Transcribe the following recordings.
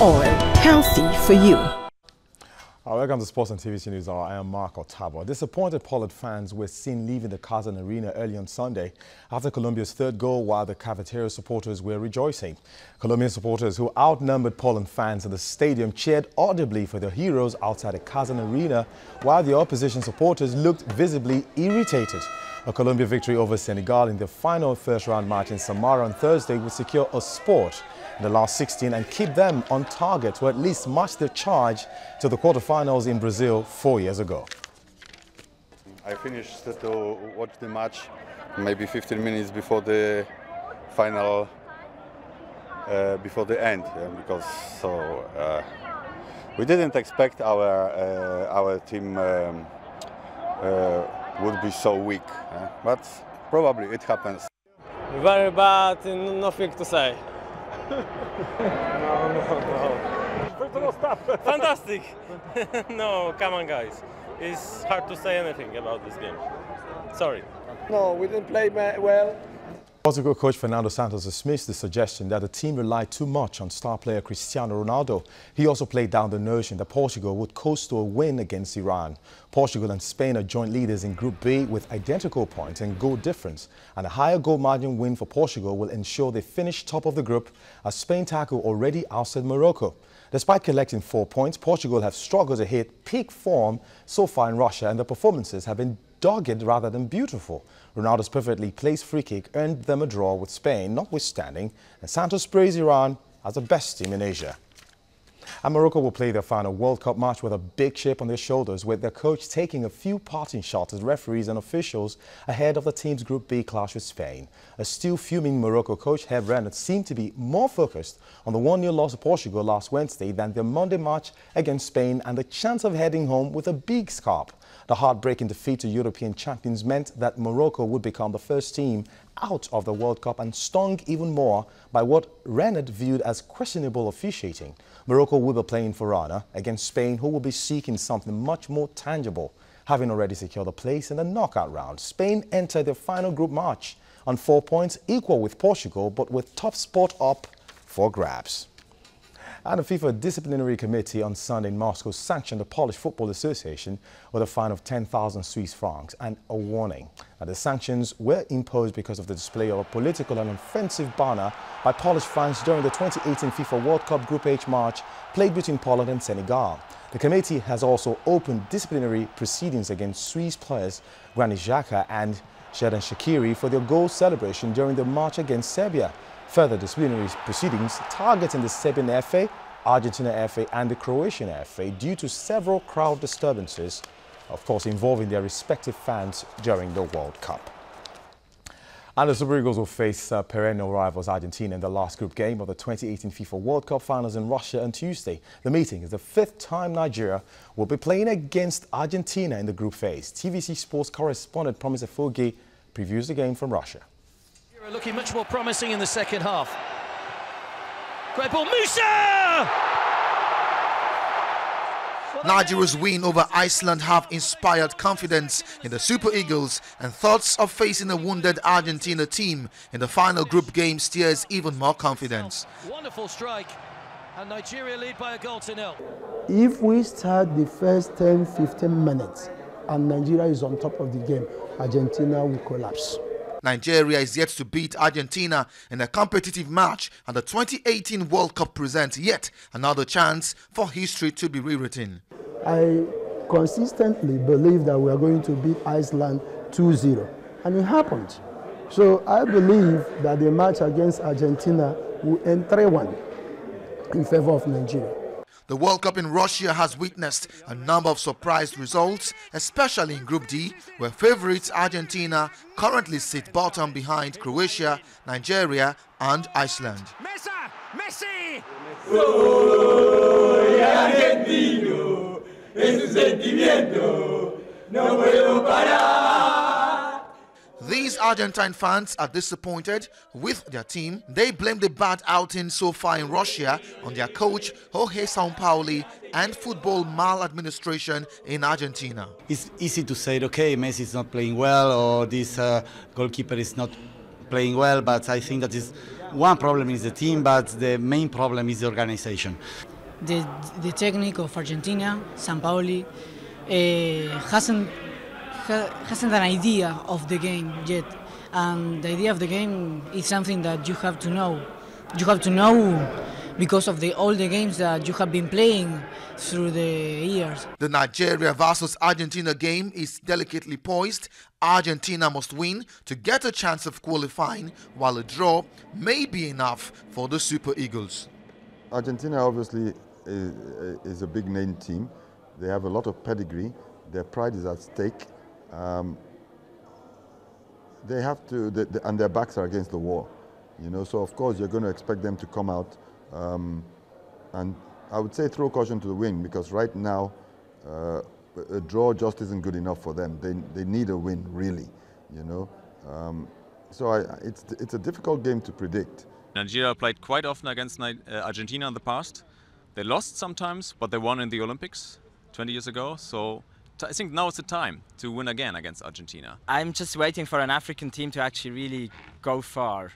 Oil, healthy for you. Welcome to Sports and TVC News. I am Mark Otabo. Disappointed Pollard fans were seen leaving the Kazan Arena early on Sunday after Colombia's third goal, while the Cafeteria supporters were rejoicing. Colombian supporters who outnumbered Poland fans in the stadium cheered audibly for their heroes outside the Kazan Arena, while the opposition supporters looked visibly irritated. A Colombia victory over Senegal in the final first-round match in Samara on Thursday would secure a spot in the last 16 and keep them on target to at least match their charge to the quarterfinals in Brazil 4 years ago. I finished to watch the match maybe 15 minutes before the final, before the end, because we didn't expect our team would be so weak, but probably it happens. Very bad, nothing to say. No. Fantastic. No, come on guys. It's hard to say anything about this game. Sorry. No, we didn't play well. Portugal coach Fernando Santos dismissed the suggestion that the team relied too much on star player Cristiano Ronaldo. He also played down the notion that Portugal would coast to a win against Iran. Portugal and Spain are joint leaders in Group B with identical points and goal difference. And a higher goal margin win for Portugal will ensure they finish top of the group, as Spain tackle already ousted Morocco. Despite collecting 4 points, Portugal have struggled to hit peak form so far in Russia, and the performances have been dogged rather than beautiful. Ronaldo's perfectly placed free kick earned them a draw with Spain, notwithstanding, and Santos praised Iran as the best team in Asia. And Morocco will play their final World Cup match with a big chip on their shoulders, with their coach taking a few parting shots at referees and officials ahead of the team's Group B clash with Spain. A still fuming Morocco coach, Hervé Renard, seemed to be more focused on the 1-0 loss to Portugal last Wednesday than their Monday match against Spain and the chance of heading home with a big scalp. The heartbreaking defeat to European champions meant that Morocco would become the first team out of the World Cup, and stung even more by what Renard viewed as questionable officiating. Morocco will be playing for honor against Spain, who will be seeking something much more tangible, having already secured a place in the knockout round. Spain entered their final group match on 4 points, equal with Portugal, but with top spot up for grabs. And the FIFA Disciplinary Committee on Sunday in Moscow sanctioned the Polish Football Association with a fine of 10,000 Swiss francs and a warning. Now, the sanctions were imposed because of the display of a political and offensive banner by Polish fans during the 2018 FIFA World Cup Group H match played between Poland and Senegal. The committee has also opened disciplinary proceedings against Swiss players Granit Xhaka and Xherdan Shaqiri for their goal celebration during the match against Serbia. Further disciplinary proceedings targeting the Serbian FA, Argentina FA and the Croatian FA due to several crowd disturbances, of course involving their respective fans during the World Cup. And the Super Eagles will face perennial rivals Argentina in the last group game of the 2018 FIFA World Cup Finals in Russia on Tuesday. The meeting is the 5th time Nigeria will be playing against Argentina in the group phase. TVC Sports correspondent Promise Efogi previews the game from Russia. Looking much more promising in the second half. Great ball, Musa! Nigeria's win over Iceland have inspired confidence in the Super Eagles, and thoughts of facing a wounded Argentina team in the final group game steers even more confidence. Wonderful strike, and Nigeria lead by a goal to nil. If we start the first 10-15 minutes and Nigeria is on top of the game, Argentina will collapse. Nigeria is yet to beat Argentina in a competitive match, and the 2018 World Cup presents yet another chance for history to be rewritten. I consistently believe that we are going to beat Iceland 2-0, and it happened. So I believe that the match against Argentina will end 3-1 in favor of Nigeria. The World Cup in Russia has witnessed a number of surprise results, especially in Group D, where favourites Argentina currently sit bottom behind Croatia, Nigeria and Iceland. Messi! Soy argentino, es un sentimiento, no puedo parar. These Argentine fans are disappointed with their team. They blame the bad outing so far in Russia on their coach Jorge Sampaoli and football maladministration in Argentina. It's easy to say, okay, Messi is not playing well, or this goalkeeper is not playing well, but I think that is one problem is the team, but the main problem is the organization. the technique of Argentina, Sampaoli, hasn't an idea of the game yet. And the idea of the game is something that you have to know. You have to know because of all the games that you have been playing through the years. The Nigeria versus Argentina game is delicately poised. Argentina must win to get a chance of qualifying, while a draw may be enough for the Super Eagles. Argentina obviously is a big name team. They have a lot of pedigree. Their pride is at stake. They have to, and their backs are against the wall. You know, so of course you're going to expect them to come out and I would say throw caution to the wind, because right now a draw just isn't good enough for them. They need a win, really. You know, so it's a difficult game to predict. Nigeria played quite often against Argentina in the past. They lost sometimes, but they won in the Olympics 20 years ago. So I think now is the time to win again against Argentina. I'm just waiting for an African team to actually really go far,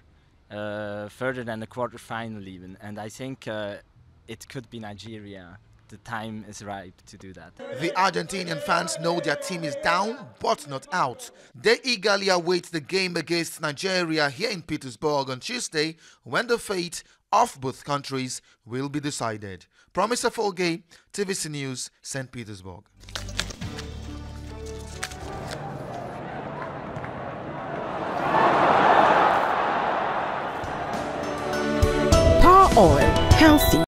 further than the quarterfinal even. And I think it could be Nigeria. The time is ripe to do that. The Argentinian fans know their team is down but not out. They eagerly await the game against Nigeria here in Petersburg on Tuesday, when the fate of both countries will be decided. Promise Afolge, TVC News, St. Petersburg.